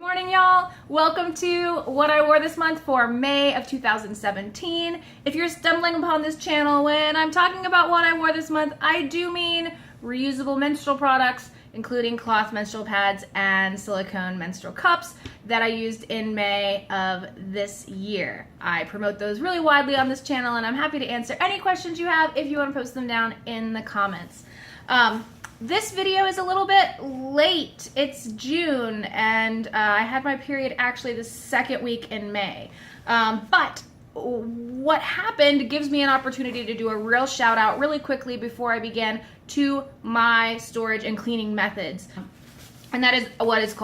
Morning, y'all. Welcome to what I wore this month for May of 2017. If you're stumbling upon this channel when I'm talking about what I wore this month, I do mean reusable menstrual products, including cloth menstrual pads and silicone menstrual cups that I used in May of this year. I promote those really widely on this channel, and I'm happy to answer any questions you have if you want to post them down in the comments. This video is a little bit late. It's June, and I had my period actually the second week in May. But what happened gives me an opportunity to do a real shout out really quickly before I begin to my storage and cleaning methods. And that is what is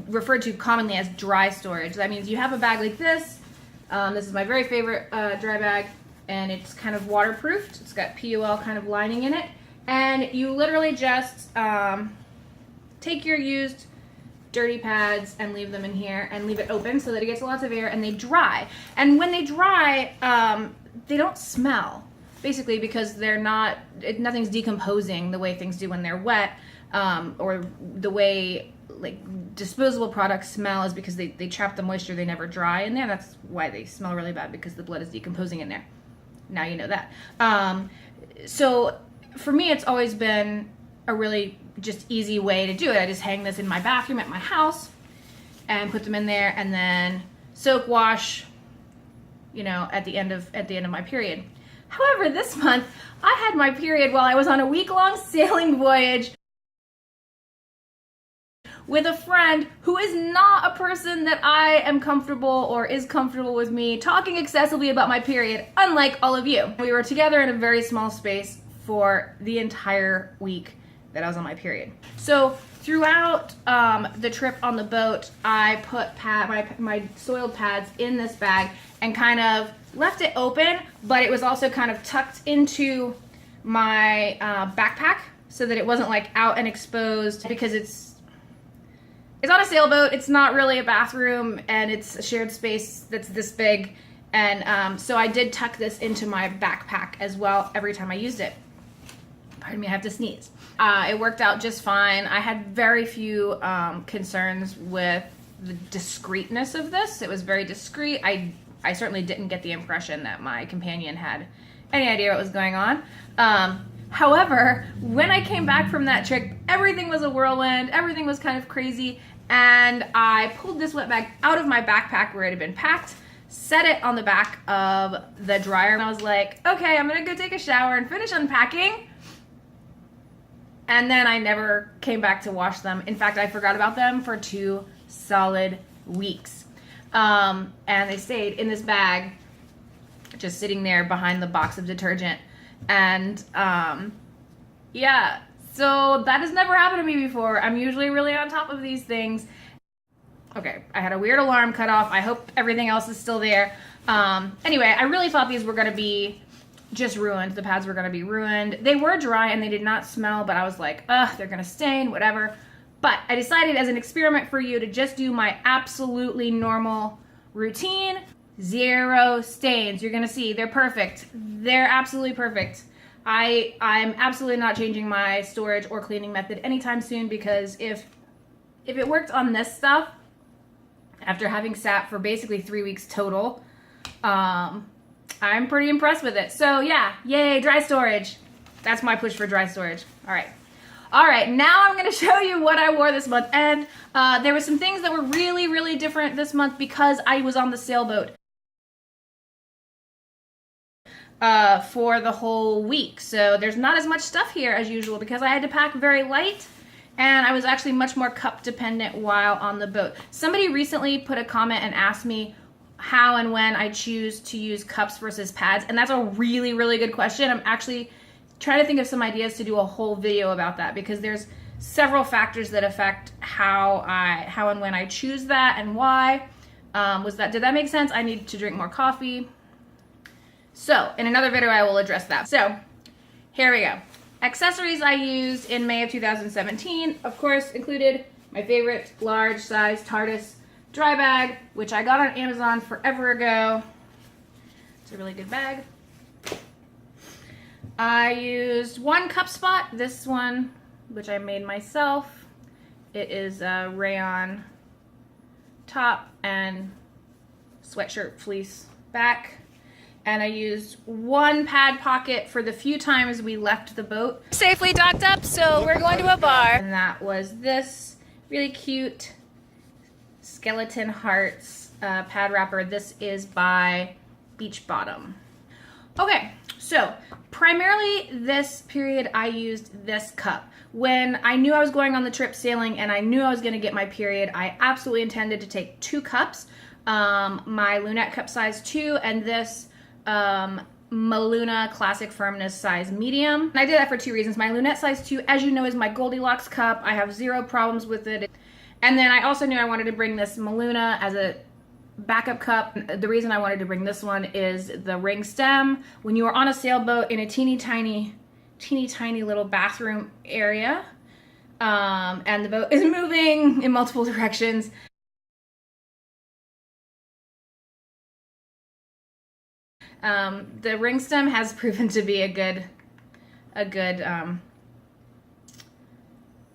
referred to commonly as dry storage. That means you have a bag like this. This is my very favorite dry bag, and it's kind of waterproofed. It's got PUL kind of lining in it. And you literally just take your used dirty pads and leave them in here and leave it open so that it gets lots of air, and they dry. And when they dry, they don't smell, basically because nothing's decomposing the way things do when they're wet, or the way like disposable products smell is because they trap the moisture, they never dry in there. That's why they smell really bad, because the blood is decomposing in there. Now you know that. So for me, it's always been a really just easy way to do it. I just hang this in my bathroom at my house and put them in there, and then soak wash, at the end of my period. However, this month I had my period while I was on a week-long sailing voyage with a friend who is not a person that I am comfortable or is comfortable with me talking excessively about my period, unlike all of you. We were together in a very small space for the entire week that I was on my period. So throughout the trip on the boat, I put my soiled pads in this bag and kind of left it open, but it was also kind of tucked into my backpack so that it wasn't like out and exposed, because it's on a sailboat. It's not really a bathroom, and it's a shared space that's this big. And so I did tuck this into my backpack as well every time I used it. Pardon me, I have to sneeze. It worked out just fine. I had very few concerns with the discreetness of this. It was very discreet. I certainly didn't get the impression that my companion had any idea what was going on. However, when I came back from that trip, everything was a whirlwind. Everything was kind of crazy. And I pulled this wet bag out of my backpack where it had been packed, set it on the back of the dryer, and I was like, okay, I'm gonna go take a shower and finish unpacking. And then I never came back to wash them. In fact, I forgot about them for 2 solid weeks. And they stayed in this bag, just sitting there behind the box of detergent. And yeah, so that has never happened to me before. I'm usually really on top of these things. Okay, I had a weird alarm cut off. I hope everything else is still there. Anyway, I really thought these were gonna be just ruined. The pads were gonna be ruined. They were dry and they did not smell, but I was like, ugh, they're gonna stain, whatever. But I decided as an experiment for you to just do my absolutely normal routine. 0 stains. You're gonna see they're perfect. They're absolutely perfect. I'm absolutely not changing my storage or cleaning method anytime soon, because if it worked on this stuff after having sat for basically 3 weeks total, I'm pretty impressed with it. So yeah, yay, dry storage. That's my push for dry storage. All right, now I'm gonna show you what I wore this month. And there were some things that were really, really different this month because I was on the sailboat for the whole week. So there's not as much stuff here as usual because I had to pack very light, and I was actually much more cup dependent while on the boat. Somebody recently put a comment and asked me how and when I choose to use cups versus pads, and that's a really, really good question. I'm actually trying to think of some ideas to do a whole video about that, because there's several factors that affect how and when I choose that and why. Did that make sense? I need to drink more coffee. So in another video I will address that. So here we go. Accessories I used in May of 2017, of course, included my favorite large size TARDIS dry bag, which I got on Amazon forever ago. It's a really good bag. I used one cup spot, this one, which I made myself. It is a rayon top and sweatshirt fleece back. And I used one pad pocket for the few times we left the boat. Safely docked up, so we're going to a bar. And that was this really cute skeleton hearts pad wrapper. This is by Beach Bottom. Okay, so primarily this period I used this cup. When I knew I was going on the trip sailing and I knew I was going to get my period, I absolutely intended to take 2 cups. My Lunette cup size 2 and this Maluna Classic Firmness size medium. And I did that for 2 reasons. My Lunette size 2, as you know, is my Goldilocks cup. I have 0 problems with it. And then I also knew I wanted to bring this Maluna as a backup cup. The reason I wanted to bring this one is the ring stem. When you are on a sailboat in a teeny tiny little bathroom area, and the boat is moving in multiple directions, the ring stem has proven to be a good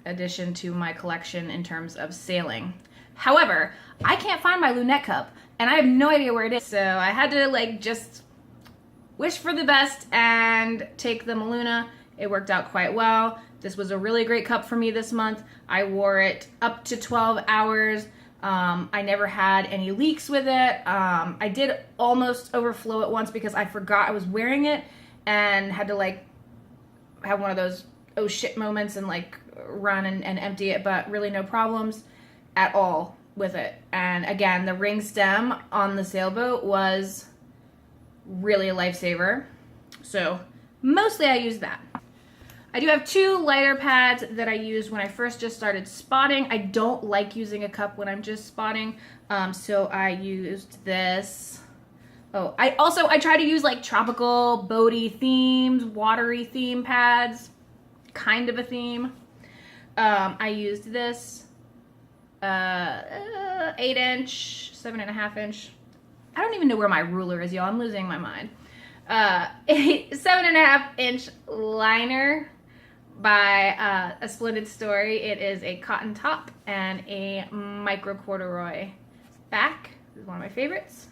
addition to my collection in terms of sailing. However, I can't find my Lunette cup and I have no idea where it is. So I had to like just wish for the best and take the Maluna. It worked out quite well. This was a really great cup for me this month. I wore it up to 12 hours. I never had any leaks with it. I did almost overflow it once because I forgot I was wearing it and had to like have one of those oh shit moments and like run and empty it, but really no problems at all with it. And again, the ring stem on the sailboat was really a lifesaver. So mostly I used that. I do have 2 lighter pads that I used when I first just started spotting. I don't like using a cup when I'm just spotting, so I used this. Oh, I try to use like tropical, boaty themed, watery theme pads, kind of a theme. I used this 8-inch, 7.5-inch. I don't even know where my ruler is, y'all. I'm losing my mind. 7.5-inch liner by A Splendid Story. It is a cotton top and a micro corduroy back. This is one of my favorites.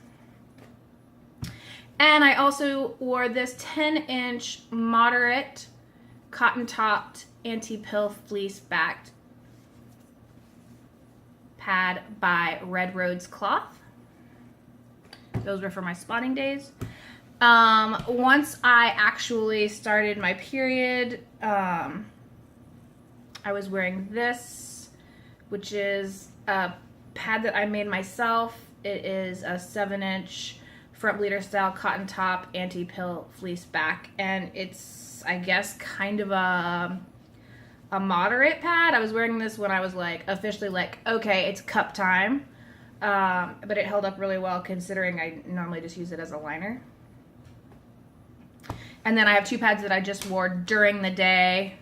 And I also wore this 10-inch moderate cotton topped anti-pill fleece backed pad by Red Roads Cloth. Those were for my spotting days. Once I actually started my period, I was wearing this, which is a pad that I made myself. It is a 7-inch front bleeder style cotton top anti-pill fleece back, and it's, I guess, kind of a moderate pad. I was wearing this when I was like officially like, okay, it's cup time, but it held up really well considering I normally just use it as a liner. And then I have 2 pads that I just wore during the day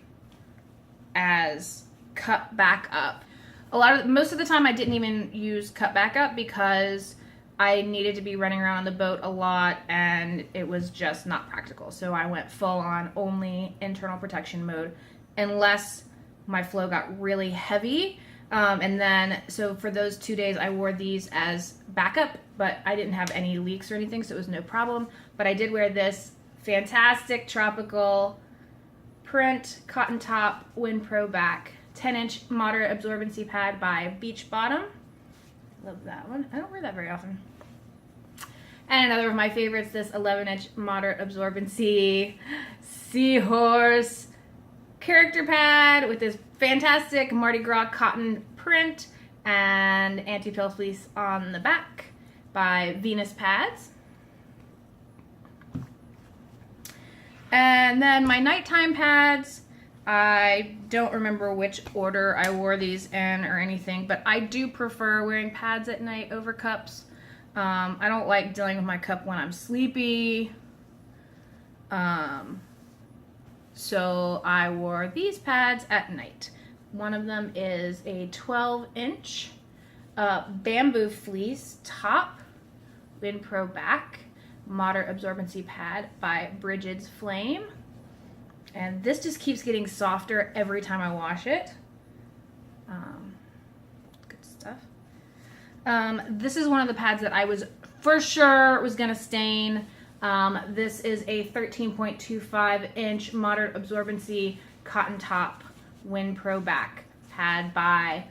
as cup backup. Most of the time I didn't even use cup backup because I needed to be running around on the boat a lot and it was just not practical. So I went full on only internal protection mode unless my flow got really heavy. And then, so for those 2 days I wore these as backup, but I didn't have any leaks or anything, so it was no problem. But I did wear this fantastic tropical print cotton top Wind Pro back 10-inch moderate absorbency pad by Beach Bottom. Love that one. I don't wear that very often. And another of my favorites, this 11-inch moderate absorbency seahorse character pad with this fantastic Mardi Gras cotton print and anti-pill fleece on the back by Venus Pads. And then my nighttime pads, I don't remember which order I wore these in or anything, but I do prefer wearing pads at night over cups. I don't like dealing with my cup when I'm sleepy. So I wore these pads at night. One of them is a 12-inch bamboo fleece top, Wind Pro back, moderate absorbency pad by Brigid's Flame. And this just keeps getting softer every time I wash it. Good stuff. This is one of the pads that I was for sure was gonna stain. This is a 13.25 inch moderate absorbency cotton top WinPro back pad by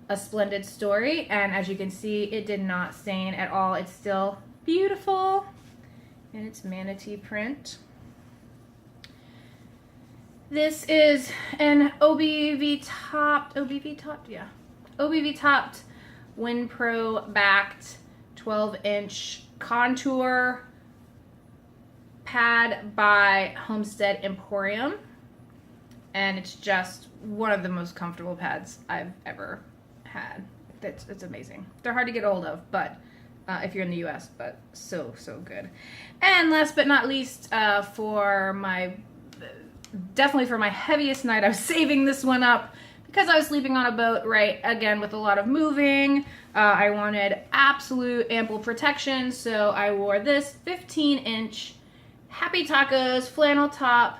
A Splendid Story, and as you can see, it did not stain at all. It's still beautiful, and it's manatee print. This is an OBV topped WinPro backed 12-inch contour pad by Homestead Emporium, and it's just one of the most comfortable pads I've ever had. It's amazing. They're hard to get a hold of, but if you're in the US, but so good. And last but not least, definitely for my heaviest night, I was saving this one up because I was sleeping on a boat, right, again, with a lot of moving. I wanted absolute ample protection, so I wore this 15-inch Happy Tacos flannel top,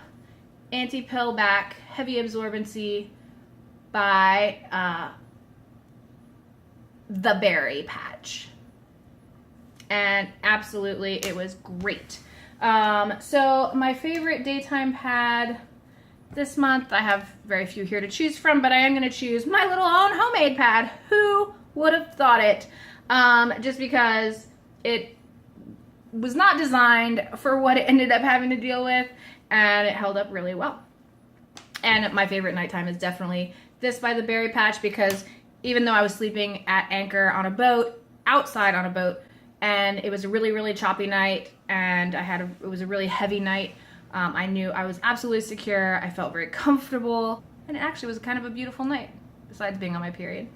anti-pill back, heavy absorbency by The Berry Patch. And absolutely, it was great. So my favorite daytime pad this month, I have very few here to choose from, but I am going to choose my little own homemade pad. Who would have thought it? Just because it was not designed for what it ended up having to deal with, and it held up really well. And my favorite nighttime is definitely this by The Berry Patch, because even though I was sleeping at anchor on a boat, outside on a boat, and it was a really choppy night, and it was a really heavy night, I knew I was absolutely secure. I felt very comfortable, and it actually was kind of a beautiful night, besides being on my period.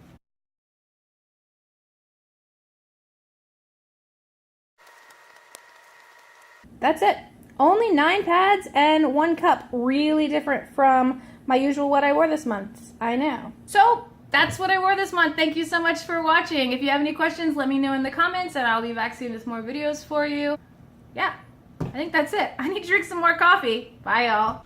That's it. Only 9 pads and 1 cup. Really different from my usual what I wore this month. I know. So that's what I wore this month. Thank you so much for watching. If you have any questions, let me know in the comments, and I'll be back soon with more videos for you. Yeah, I think that's it. I need to drink some more coffee. Bye, y'all.